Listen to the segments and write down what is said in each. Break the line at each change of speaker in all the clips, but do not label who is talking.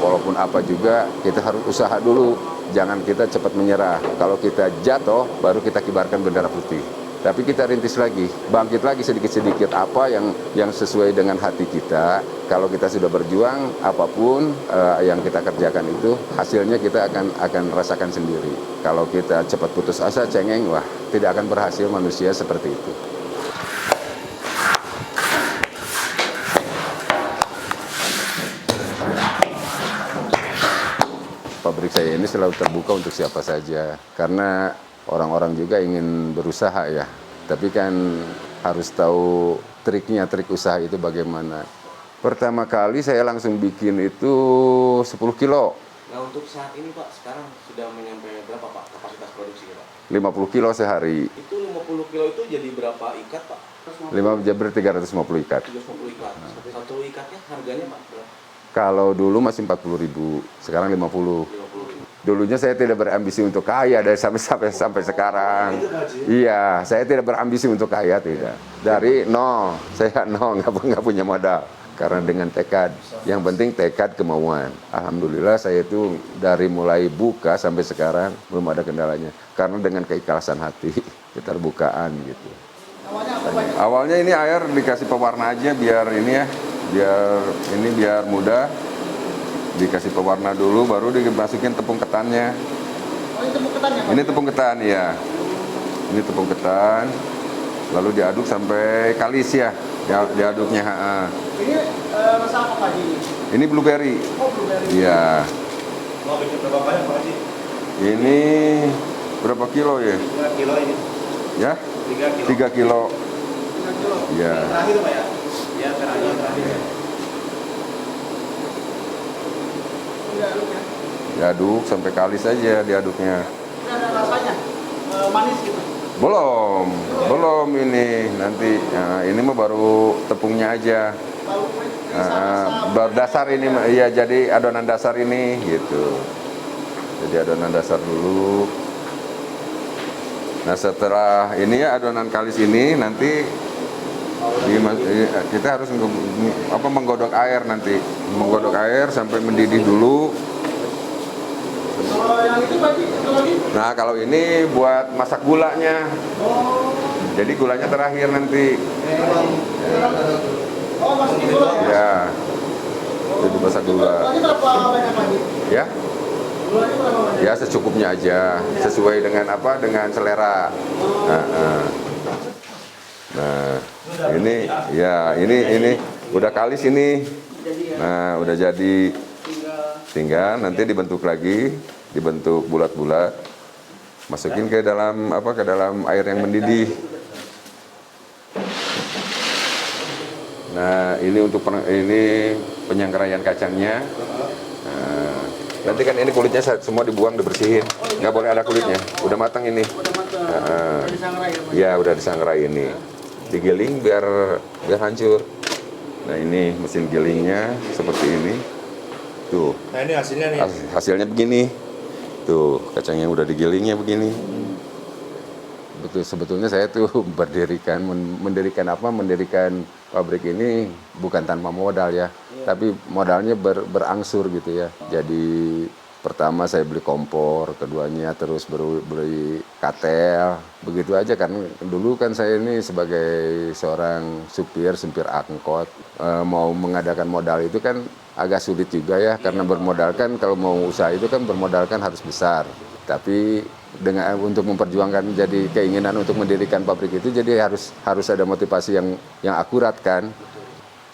walaupun apa juga kita harus usaha dulu. Jangan kita cepat menyerah. Kalau kita jatuh, baru kita kibarkan bendera putih. Tapi kita rintis lagi, bangkit lagi sedikit-sedikit apa yang sesuai dengan hati kita. Kalau kita sudah berjuang, apapun yang kita kerjakan itu, hasilnya kita akan rasakan sendiri. Kalau kita cepat putus asa, cengeng, wah tidak akan berhasil manusia seperti itu. Pabrik saya ini selalu terbuka untuk siapa saja, karena orang-orang juga ingin berusaha ya. Tapi kan harus tahu triknya, trik usaha itu bagaimana. Pertama kali saya langsung bikin itu 10 kilo.
Nah untuk saat ini Pak, sekarang sudah menyampai berapa Pak kapasitas produksi Pak?
50 kilo sehari.
Itu 50 kilo itu jadi berapa ikat Pak?
5 jabber 350 ikat.
350 ikat. Satu ikatnya harganya Pak berapa?
Kalau dulu masih 40.000, sekarang 50.
50.000.
Dulunya saya tidak berambisi untuk kaya dari sampai sekarang. Iya, saya tidak berambisi untuk kaya, tidak. Dari nol, saya nol, nggak punya modal. Karena dengan tekad, yang penting tekad, kemauan. Alhamdulillah saya itu dari mulai buka sampai sekarang belum ada kendalanya. Karena dengan keikhlasan hati, keterbukaan gitu. Awalnya ini air dikasih pewarna aja biar ini ya, biar mudah. Dikasih pewarna dulu, baru dimasukin tepung ketannya.
Oh, ini tepung ketan ya?
Ini tepung ketan ya. Ini tepung ketan. Lalu diaduk sampai kalis ya. Diaduknya.
Ini rasa apa Pak ini?
Ini blueberry.
Oh, blueberry.
Iya.
Mau bikin berapa banyak Pak Haji?
Ini berapa kilo ya?
3 kilo ini.
Ya?
3 kilo.
3 kilo.
3 kilo.
Iya.
Terakhir Pak ya? Ya, terakhir.
Diaduk ya?
Diaduk sampai kalis aja diaduknya.
Ini ada rasanya manis gitu.
Belum ini nanti. Nah, ini mah baru tepungnya aja. Baru dasar ini, ya jadi adonan dasar ini gitu. Jadi adonan dasar dulu. Nah setelah ini ya adonan kalis ini nanti kita harus menggodok air nanti, menggodok air sampai mendidih dulu.
Kalau yang itu Pak Haji, itu lagi?
Nah kalau ini buat masak gulanya.
Oh.
Jadi gulanya terakhir nanti.
Oh, masukin gula ya?
Ya. Jadi masak gula.
Ini berapa banyak Pak Haji?
Ya.
Gulanya berapa banyak?
Ya secukupnya aja, sesuai dengan apa, dengan selera. Nah, ini ya ini udah kalis ini. Nah, udah jadi. Tinggal nanti dibentuk lagi, dibentuk bulat-bulat. Masukin ke dalam air yang mendidih. Nah, ini untuk ini penyangkaraian kacangnya. Nah, nanti kan ini kulitnya semua dibuang, dibersihin. Nggak boleh ada kulitnya. Udah matang ini.
Udah disangrai ya Pak?
Ya, udah disangrai ini. Digiling biar hancur. Nah, ini mesin gilingnya seperti ini. Tuh.
Nah ini hasilnya nih.
Hasilnya begini. Tuh, kacangnya udah digilingnya begini. Betul, sebetulnya saya tuh mendirikan pabrik ini bukan tanpa modal ya. Tapi modalnya berangsur gitu ya. Jadi pertama saya beli kompor, keduanya terus beli katel. Begitu aja kan. Dulu kan saya ini sebagai seorang supir angkot, mau mengadakan modal itu kan agak sulit juga ya, karena bermodalkan kalau mau usaha itu kan bermodalkan harus besar. Tapi untuk memperjuangkan jadi keinginan untuk mendirikan pabrik itu, jadi harus ada motivasi yang akurat kan.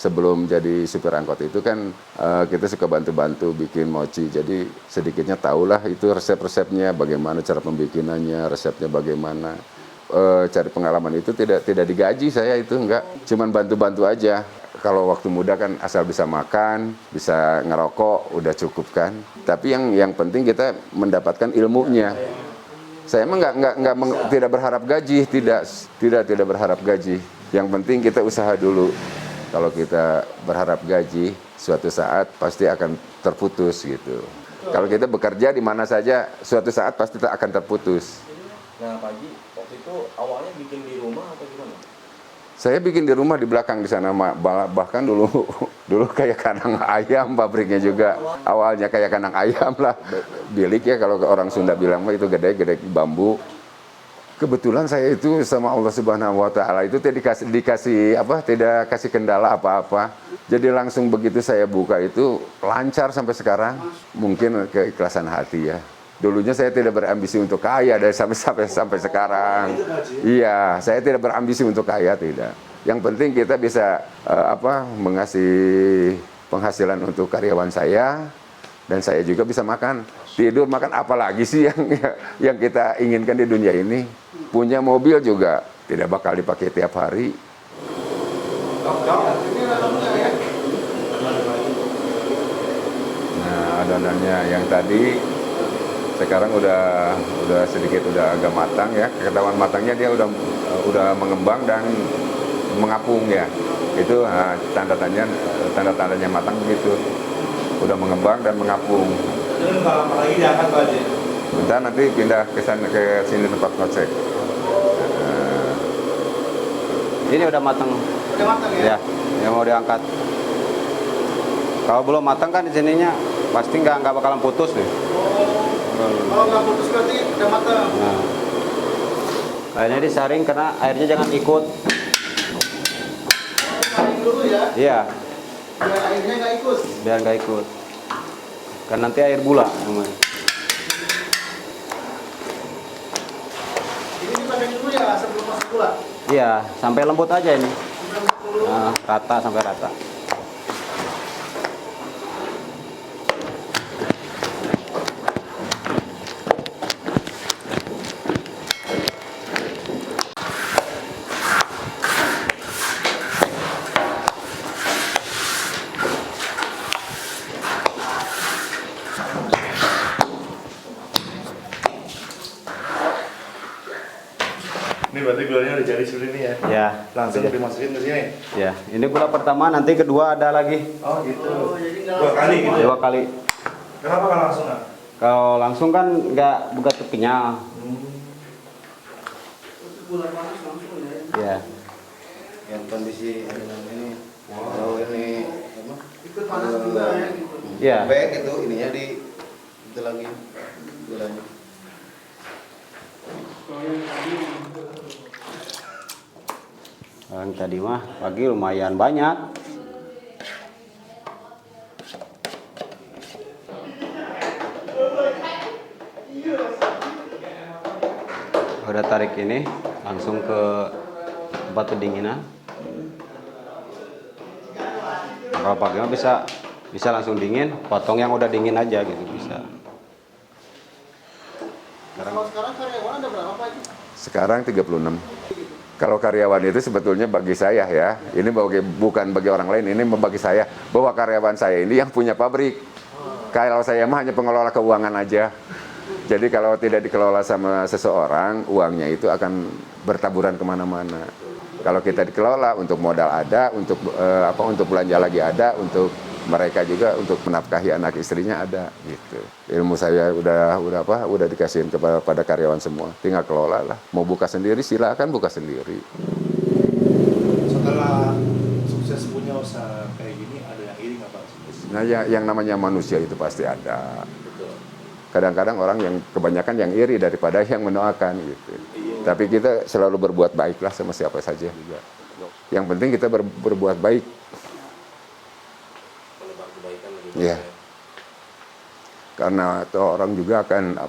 Sebelum jadi supir angkot itu kan kita suka bantu-bantu bikin mochi, jadi sedikitnya tahulah itu resep-resepnya, bagaimana cara pembikinannya, resepnya bagaimana. Cari pengalaman itu tidak digaji saya itu, enggak, cuman bantu-bantu aja. Kalau waktu muda kan asal bisa makan, bisa ngerokok, udah cukup kan. Tapi yang penting kita mendapatkan ilmunya. Saya emang tidak berharap gaji, tidak berharap gaji. Yang penting kita usaha dulu. Kalau kita berharap gaji, suatu saat pasti akan terputus gitu. Kalau kita bekerja di mana saja, suatu saat pasti akan terputus.
Nah Pak Haji, waktu itu awalnya bikin di rumah atau gimana?
Saya bikin di rumah di belakang di sana, bahkan dulu kayak kandang ayam, pabriknya juga awalnya kayak kandang ayam lah, bilik ya kalau orang Sunda bilang mah itu gede bambu. Kebetulan saya itu sama Allah Subhanahu Wa Taala itu tidak kasih kendala apa-apa. Jadi langsung begitu saya buka itu lancar sampai sekarang. Mungkin keikhlasan hati ya. Dulunya saya tidak berambisi untuk kaya dari sampai sekarang. Iya, saya tidak berambisi untuk kaya, tidak. Yang penting kita bisa mengasih penghasilan untuk karyawan saya, dan saya juga bisa makan, tidur, makan, apalagi sih yang kita inginkan di dunia ini. Punya mobil juga tidak bakal dipakai tiap hari. Nah, adonannya yang tadi sekarang udah sedikit agak matang ya. Ketahuan matangnya dia udah mengembang dan mengapung ya. Itu tanda-tandanya matang begitu. Udah mengembang dan mengapung.
Jadi kalau lagi diangkat aja.
Bentar nanti pindah ke sini tempat ngecek.
Ini udah matang.
Udah matang ya?
Ya, yang mau diangkat. Kalau belum matang kan di sininya pasti nggak bakalan putus nih.
Kalau nggak putus berarti udah matang.
Nah, airnya disaring karena airnya jangan ikut.
Saring dulu ya,
Iya,
biar airnya nggak ikut.
biar nggak ikut. Kan nanti air bula namanya.
Ini dipakai dulu ya sebelum masuk gula.
Iya, sampai lembut aja ini.
Sampai masuk dulu.
Nah, rata sampai rata.
Ini berarti gulanya udah jadi seperti ini ya?
Ya,
Langsung
iya.
dimasukin ke sini?
Ya, ini gula pertama, nanti kedua ada lagi.
Oh gitu.
Oh, jadi nggak
2 kali gitu ya?
2 kali.
Kenapa nggak langsung nggak?
Kalau langsung kan nggak begitu kenyal.
gula panas langsung ya.
Ya.
Yang kondisi ini. Oh ini apa?
Ikut panas juga ya gitu.
Ya.
Baik itu ininya di itu lagi gulanya.
Kalau yang tadi
Yang tadi mah pagi lumayan banyak. Udah tarik ini langsung ke tempat pendinginan. Kalau pagi mah bisa langsung dingin, potong yang udah dingin aja gitu bisa.
kalau sekarang karyawan ada berapa Pak?
Sekarang 36. Kalau karyawan itu sebetulnya bagi saya ya, ini bukan bagi orang lain, ini bagi saya, bahwa karyawan saya ini yang punya pabrik. Kalau saya mah hanya pengelola keuangan aja. Jadi kalau tidak dikelola sama seseorang, uangnya itu akan bertaburan kemana-mana. Kalau kita dikelola, untuk modal ada, untuk belanja lagi ada, untuk mereka juga untuk menafkahi anak istrinya ada gitu. Ilmu saya udah dikasihin kepada karyawan semua. Tinggal kelola lah. Mau buka sendiri silakan buka sendiri.
Setelah sukses punya usaha kayak gini, ada yang iri nggak Pak?
Nah, yang namanya manusia itu pasti ada. Kadang-kadang orang yang kebanyakan yang iri daripada yang mendoakan gitu. Tapi kita selalu berbuat baiklah sama siapa saja juga. Yang penting kita berbuat baik.
Menebar kebaikan lebih
Iya.
baik.
Karena tuh orang juga akan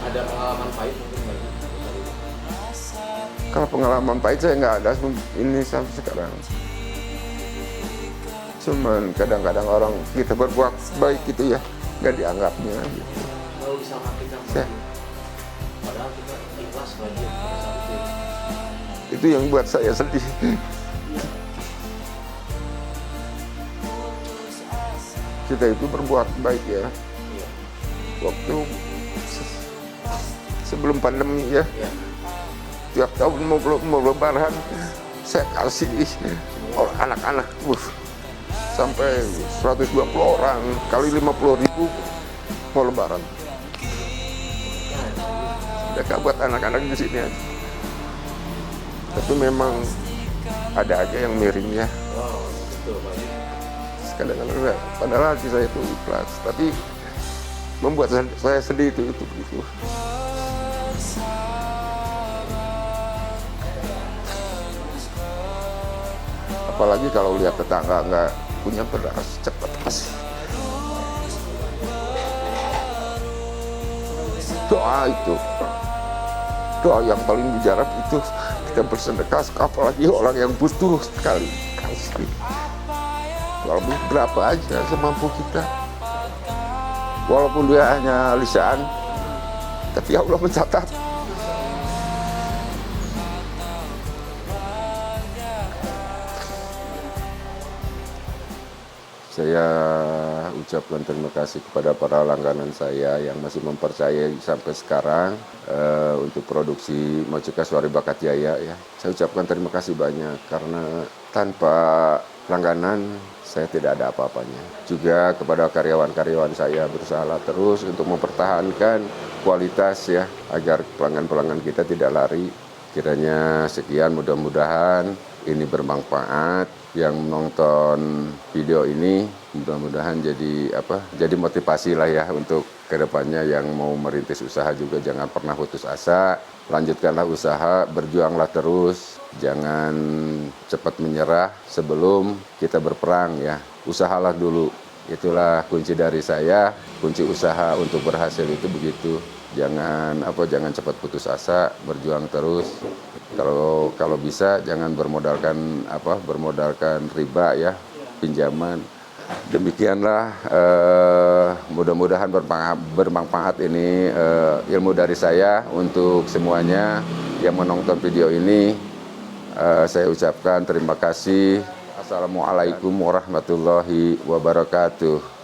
Ada pengalaman pahit mungkin nggak sih?
kalau pengalaman pahit saya nggak ada ini sampai sekarang. Cuman kadang-kadang orang kita berbuat baik gitu ya nggak dianggapnya gitu.
Kalau bisa kita
Ya.
padahal kita ikhlas lagi pada saat itu.
Itu yang buat saya sedih. Kita itu berbuat baik ya.
Iya.
Waktu sebelum pandemi ya.
Iya.
Tiap tahun mau lebaran saya kasih anak-anak sampai 120 orang kali 50.000 mau lebaran. Sedekah buat anak-anak di sini aja. Tapi memang ada aja yang miring ya.
Wow, betul Pak.
Kadang-kadang enggak. Padahal hati saya itu ikhlas, tapi membuat saya sedih itu begitu. Apalagi kalau lihat tetangga nggak punya beras, cepat kasih. Doa itu, doa yang paling mujarab itu kita bersedekah, apalagi orang yang butuh sekali kasih. Walaupun berapa aja semampu kita, walaupun dia hanya lisan, tapi Allah mencatat. Saya ucapkan terima kasih kepada para langganan saya yang masih mempercayai sampai sekarang untuk produksi Mochika Suari Bakat Jaya ya. Saya ucapkan terima kasih banyak karena tanpa langganan saya tidak ada apa-apanya. Juga kepada karyawan-karyawan saya berusaha terus untuk mempertahankan kualitas ya agar pelanggan-pelanggan kita tidak lari. Kiranya sekian, mudah-mudahan ini bermanfaat. Yang menonton video ini mudah-mudahan jadi motivasi lah ya untuk kedepannya yang mau merintis usaha juga jangan pernah putus asa, lanjutkanlah usaha, berjuanglah terus, jangan cepat menyerah sebelum kita berperang ya, usahalah dulu. Itulah kunci dari saya, kunci usaha untuk berhasil itu begitu. Jangan cepat putus asa, berjuang terus. Kalau bisa jangan bermodalkan riba ya, pinjaman. Demikianlah mudah-mudahan bermanfaat ini ilmu dari saya untuk semuanya yang menonton video ini. Saya ucapkan terima kasih. Assalamualaikum warahmatullahi wabarakatuh.